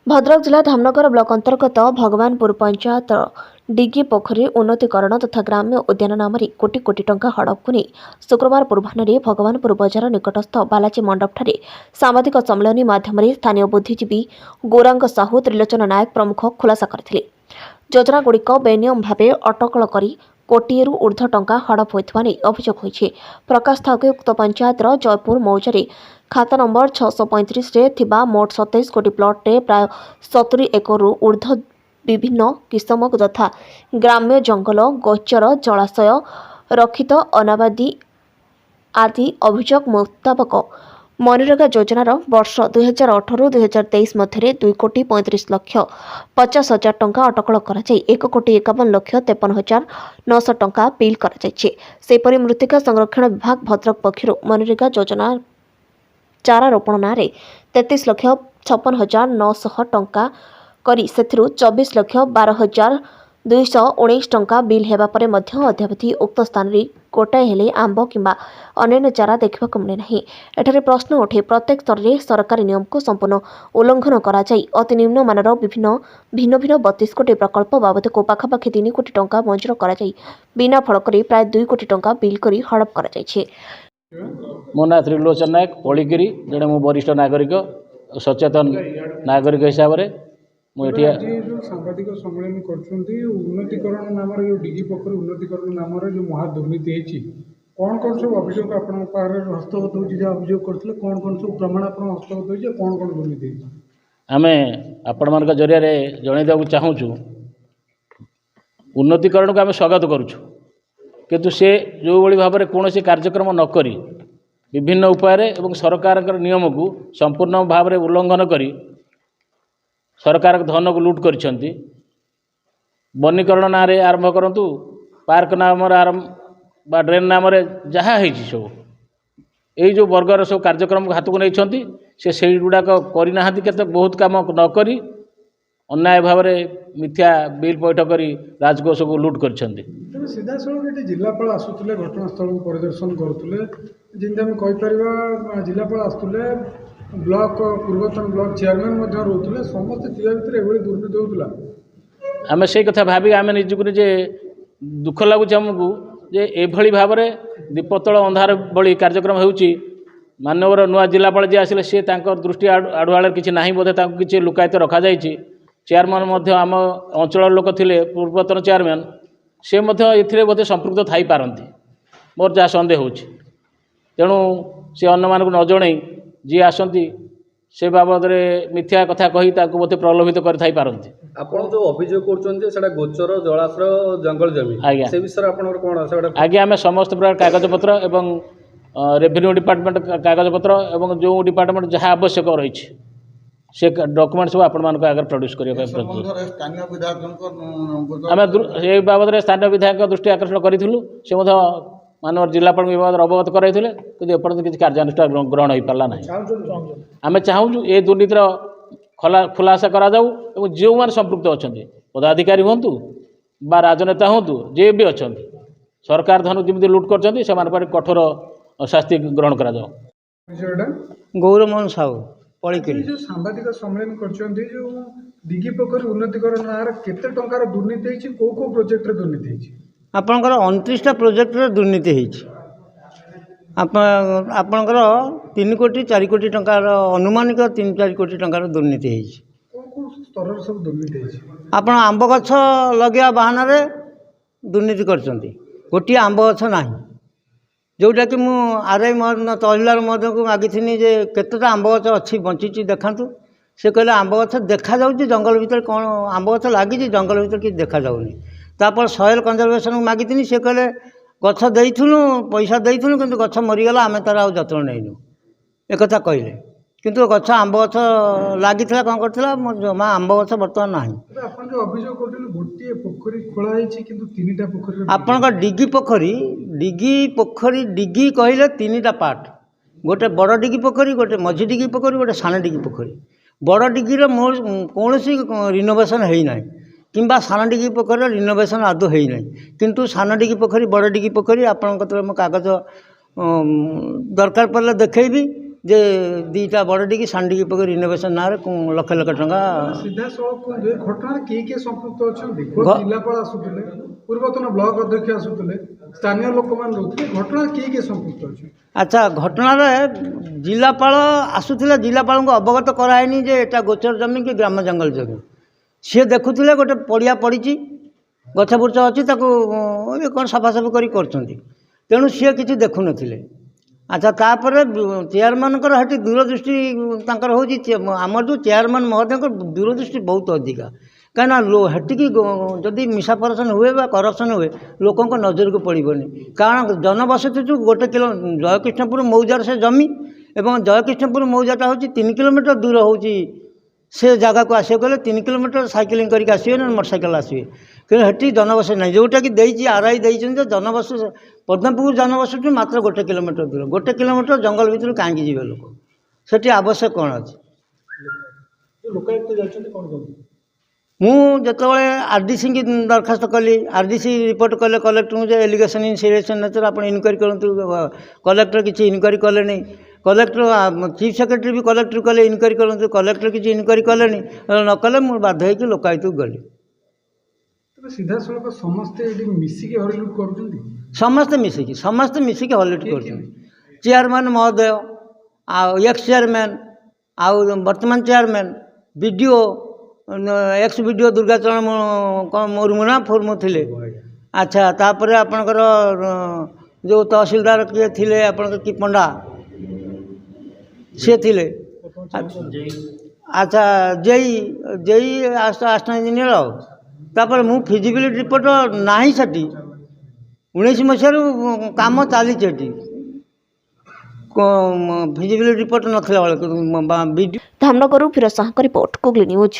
भद्रक जिला धामनगर ब्लॉक अंतर्गत भगवानपुर पंचायत डिगी पोखरी उन्नतीकरण तथा ग्राम्य उद्यान नाम कोटी कोटी टंका हड़प को नहीं शुक्रवार पूर्वाह्न भगवानपुर बजार निकटस्थ बालाजी मंडपठारे सांबादिक सम्मेलन माध्यम स्थानीय बुद्धिजीवी गौरांग साहू त्रिलोचन नायक प्रमुख खुलासा करथिले। योजनागुड़िक बेनियम भाव अटकल करी कोटिएरु ऊर्ध्व टंका हड़प होइथिबा नै अभियोग होइछि। प्रकाश थाके उक्त पंचायतर जयपुर मौजारे खाता नंबर 635 रे थिबा मोट 27 कोटी प्लॉट रे प्राय 70 एकरु ऊर्ध्व विभिन्न किसम तथा ग्राम्य जंगल गोचर जलाशय रक्षित अनाबादी आदि अभियोग मुताबक मनरेगा योजनार वर्ष 2018-2023 मध्य 2 कोटी 35 लक्ष 50 हजार टंका अटकल कर 1 कोटी 51 लक्ष 53 हजार 900 टंका बिल कर मृत्तिका संरक्षण विभाग भद्रक पक्षर मनरेगा योजना चारा रोपण नारे 33 लक्ष 56 हजार 900 टंका करी 24 लक्ष 12 हजार 219 टंका बिल हेबा परे मध्य अद्यावधि उक्त स्थान रे गोटाए हेले आंब किंबा अन्य चारा देखा मिले नहीं। एठारे प्रश्न उठे प्रत्येक स्तर में सरकारी नियम को संपूर्ण उल्लंघन करा जाई अति निम्न मानर भिन्न भिन्न 32 कोटी प्रकल्प बाबद को पाखापाखि 3 कोटी टंका मंजूर करा जाई बिना फड़क प्राय 2 कोटी टंका बिल करी हड़प करा जाइछे। मो ना त्रिलोचन नायक पलिगिरी जड़े मो वरिष्ठ नागरिक सचेतन नागरिक हिसाब से मुझे सांबादिक सम्मेलन करछंती उन्नतीकरण नाम रे डिगी पोखरी उन्नतीकरण नाम रे जो महा दुर्नीति हेची कौन कौन सब अभियोग आपन पारे हस्तगत होची जे अभियोग करथले कौन सब प्रमाण आपन हस्तगत होची कौन दुर्नीति हेची आमे आपण मान जरिया रे जणै देबु चाहूछु। उन्नतीकरण को आमे स्वागत करूछु किंतु से जो बड़ी भाव में कौन कार्यक्रम न करी विभिन्न उपाय एवं सरकार नियम को संपूर्ण भाव में उल्लंघन करी सरकार धन को लुट करिसेंती। वनीकरण नाम आरंभ करंतु पार्क नाम आरंभ बा ड्रेन नाम जहाँ होती सब यही जो वर्गर सब कार्यक्रम हाथ को नहीं से गुड़ाक करना केते बहुत काम न करी अन्याय भाव में मिथ्या बिल पैठ करी राजकोष को लुट करिसेंती। सीधा सड़क जिलापाल आसुले घटनास्थल को परिदर्शन करुले जमी जिलापाल आसुले ब्लॉक पूर्वतन ब्लॉक चेयरमैन रोते समस्त भितर एभली दुर्नीति होता आम से कथा भावी आम निजुक निजे दुख लगुच आमको जे एभली भाव में दीपतल अंधार भली कार्यक्रम होउची मानवर नुआ जिलापाल जी आसिले सी दृष्टि आड़ुआड़ किसी ना बोधे किसी लुकायित रखा जाइए। चेयरमैन आम अंचल लोक थिले पूर्वतन चेयरमैन से बोधे संपृक्त थी पारती मोर जहाँ सन्देह हो तेणु सी अन्न मान न जन जी आसती से बाबद मिथ्या कथा कही बोधे प्रलोभित कर पारती। आपण जो अभियोग कर गोचर जलाशय जंगल जमी आज्ञा से विषय कौन आज्ञा आम समस्त प्रकार कागजपत्र एवं रेवेन्यू डिपार्टमेंट कागजपत्र एवं जो डिपार्टमेंट जहाँ आवश्यक रही से डॉक्यूमेंट सब आपण मान आगे प्रोड्यूस करने आम ये बाबद स्थानीय विधायक दृष्टि आकर्षण करूँ से मानव जिलापाल विभाग अवगत कराई कि एपर्तन किसी कार्यानुष्ठान ग्रहण हो पारा ना। आम चाहूँ ये दुर्नीतिर खुलासा करा जाऊ जो मैंने संपृक्त अच्छा पदाधिकारी हूँ बा राजनेता हूँ जे भी अच्छा सरकार धन जमी लुट कर कठोर शास्ति ग्रहण करा जाओ। गौरमोहन साहू पलिकिरी जो सांबादिक सम्मेलन करछंती जो डिगी पोखरी उन्नतीकरण नार केते टंकार दुर्नीति हेची को प्रोजेक्ट रे दुर्नीति हेची आपणकर 29टा प्रोजेक्ट रे दुर्नीति हेची आपणकर 3 कोटी 4 कोटी टंकार अनुमानिक 3-4 कोटी टंकार दुर्नीति हेची को स्तर सब दुर्नीति हेची आपण आंब गछ लगेया बहाना रे दुर्नीति करछंती गोटी आंब गछ नाही जोटा कि मु आरआई तहसीलदार महोदय को मागिथिनी जे केतेटा आंब गछ अच्छी बंची देखातु से कहले आंब गछ देखा जाउची जंगल भीतर कौन आंब गछ लागी जंगल भीतर कि देखा जाउनी तापर सॉइल कंजर्वेशन को मागिथिनी से कहले गछ देइथुनु पैसा देइथुनु किंतु गछ मरीगला आमे तार जत्न नैनु एक कथा कहले किंतु गछ आंब गछ लागिथिला कौन करथिला जमा आंब गछ बर्तमान नाही। आपण जो अभियोग करथिले गोटी पोखरी खोला हेची किंतु 3टा पोखरी आपण डिगी पोखरी डिगी कहले 3टा पार्ट गोटे बड़ डिगी पोखरी गोटे मझी डिगी पोखरी गोटे सान डिगी पोखरी बड़ डिगी कौन रिनोवेशन है ना किंबा सान डिगी पोखरी रिनोवेशन आदौ है ना किंतु सान डिगी पोखरी बड़ डिगी पोखरी आपण कागज दरकार पड़े देखी ଯେ ଦୁଇଟା ବଡ଼ ଡିଗି ସାନ ଡିଗି ପକେଇ ରିନୋଭେସନ୍ ନାଁରେ ଲକ୍ଷ ଲକ୍ଷ ଟଙ୍କା। ସିଧାସଳଖ କୁହନ୍ତୁ ଏ ଘଟଣାରେ କିଏ କିଏ ସମ୍ପୃକ୍ତ ଅଛନ୍ତି? ଜିଲ୍ଲାପାଳ ଆସୁଥିଲେ, ପୂର୍ବତନ ବ୍ଲକ ଅଧ୍ୟକ୍ଷ ଆସୁଥିଲେ, ସ୍ଥାନୀୟ ଲୋକମାନେ ରହୁଥିଲେ, ଘଟଣାରେ କିଏ କିଏ ସମ୍ପୃକ୍ତ ଅଛନ୍ତି? ଆଚ୍ଛା, ଘଟଣାରେ ଜିଲ୍ଲାପାଳ ଆସୁଥିଲେ, ଜିଲ୍ଲାପାଳଙ୍କୁ ଅବଗତ କରାହେଇନି ଯେ ଏଟା ଗୋଚର ଜମି କି ଗ୍ରାମ ଜଙ୍ଗଲ ଜମି। ସିଏ ଦେଖୁଥିଲେ ଗୋଟେ ପଡ଼ିଆ ପଡ଼ିଛି, ଗଛ ବୁର୍ଛ ଅଛି, ତାକୁ କ'ଣ ସଫାସଫି କରି କରୁଛନ୍ତି, ତେଣୁ ସିଏ କିଛି ଦେଖୁନଥିଲେ। ଆଚ୍ଛା, ତାପରେ ଚେୟାରମାନଙ୍କର ସେଠି ଦୂରଦୃଷ୍ଟି ତାଙ୍କର ହେଉଛି, ଆମର ଯେଉଁ ଚେୟାରମ୍ୟାନ୍ ମହୋଦୟଙ୍କର ଦୂରଦୃଷ୍ଟି ବହୁତ ଅଧିକା। କାହିଁକିନା ସେଠିକି ଯଦି ମିଶାପରେସନ୍ ହୁଏ ବା କରପ୍ସନ୍ ହୁଏ ଲୋକଙ୍କ ନଜରକୁ ପଡ଼ିବନି। କାରଣ ଜନବସତିଠୁ 1 କିଲୋ ଜୟକୃଷ୍ଣପୁର ମୌଜାର ସେ ଜମି ଏବଂ ଜୟକୃଷ୍ଣପୁର ମୌଜାଟା ହେଉଛି 3 କିଲୋମିଟର ଦୂର ହେଉଛି ସେ ଜାଗାକୁ ଆସିବାକୁ ଗଲେ 3 କିଲୋମିଟର ସାଇକେଲିଂ କରିକି ଆସିବେ ନା ମୋଟରସାଇକେଲ ଆସିବେ। କିନ୍ତୁ ସେଠି ଜନବସତି ନାହିଁ, ଯେଉଁଟାକି ଦେଇଛି ଆର୍ଆଇ ଦେଇଛନ୍ତି ଯେ ଜନବସତି ପଦ୍ମପୁର ଜନବସତି ମାତ୍ର 1 କିଲୋମିଟର ଦୂର। 1 କିଲୋମିଟର ଜଙ୍ଗଲ ଭିତରୁ କାହିଁକି ଯିବେ ଲୋକ? ସେଠି ଆବଶ୍ୟକ କ'ଣ ଅଛି? ଲୋକାୟୁକ୍ତ ଯାଇଛନ୍ତି, କ'ଣ କହୁଛନ୍ତି? ମୁଁ ଯେତେବେଳେ ଆର୍ଡିସିକି ଦରଖାସ୍ତ କଲି, ଆର୍ଡିସି ରିପୋର୍ଟ କଲେ କଲେକ୍ଟରଙ୍କୁ ଯେ ଏଲିଗେସନ୍ ଇନ୍ ସିରିୟସ୍ ନେଚର୍ ଆପଣ ଇନକ୍ୱାରି କରନ୍ତୁ। କଲେକ୍ଟର କିଛି ଇନକ୍ୱାରି କଲେନି। କଲେକ୍ଟର ଚିଫ୍ ସେକ୍ରେଟାରୀ ବି କଲେକ୍ଟର କଲେ ଇନକ୍ୱାରି କରନ୍ତୁ, କଲେକ୍ଟର କିଛି ଇନକ୍ୱାରି କଲେନି। ନ କଲେ ମୁଁ ବାଧ୍ୟ ହୋଇକି ଲୋକାୟୁକ୍ତକୁ ଗଲି। ତେବେ ସିଧାସଳଖ ସମସ୍ତେ ଏଠି ମିଶିକି ହରିଲୁଟ୍ କରୁଛନ୍ତି? ସମସ୍ତେ ମିଶିକି ହଲିଉଡ଼ କରୁଛନ୍ତି। ଚେୟାରମ୍ୟାନ୍ ମହୋଦୟ, ଆଉ ଏକ୍ସ ଚେୟାରମ୍ୟାନ୍, ଆଉ ବର୍ତ୍ତମାନ chairman, BDO, X BDO Durgacharan Murmu ନା ଫୁର୍ମୁ ଥିଲେ। ଆଚ୍ଛା, ତାପରେ ଆପଣଙ୍କର ଯେଉଁ ତହସିଲଦାର କିଏ ଥିଲେ, ଆପଣଙ୍କର କି ପଣ୍ଡା ସିଏ ଥିଲେ। ଆଚ୍ଛା, ଜେଇ ଆସିଷ୍ଟାଣ୍ଟ ଇଞ୍ଜିନିୟର। ଆଉ ତାପରେ ମୁଁ ଫିଜିବିଲିଟି ରିପୋର୍ଟ ନାହିଁ ସେଠି, 19 ମସିହାରୁ କାମ ଚାଲିଛି ଏଠି, ଫିଜିବିଲିଟି ରିପୋର୍ଟ ନଥିଲା ବେଳେ। ଧାମନଗରରୁ ଫିରୋଜ ସାହାଙ୍କ ରିପୋର୍ଟ, କୁଗଲି ନ୍ୟୁଜ୍।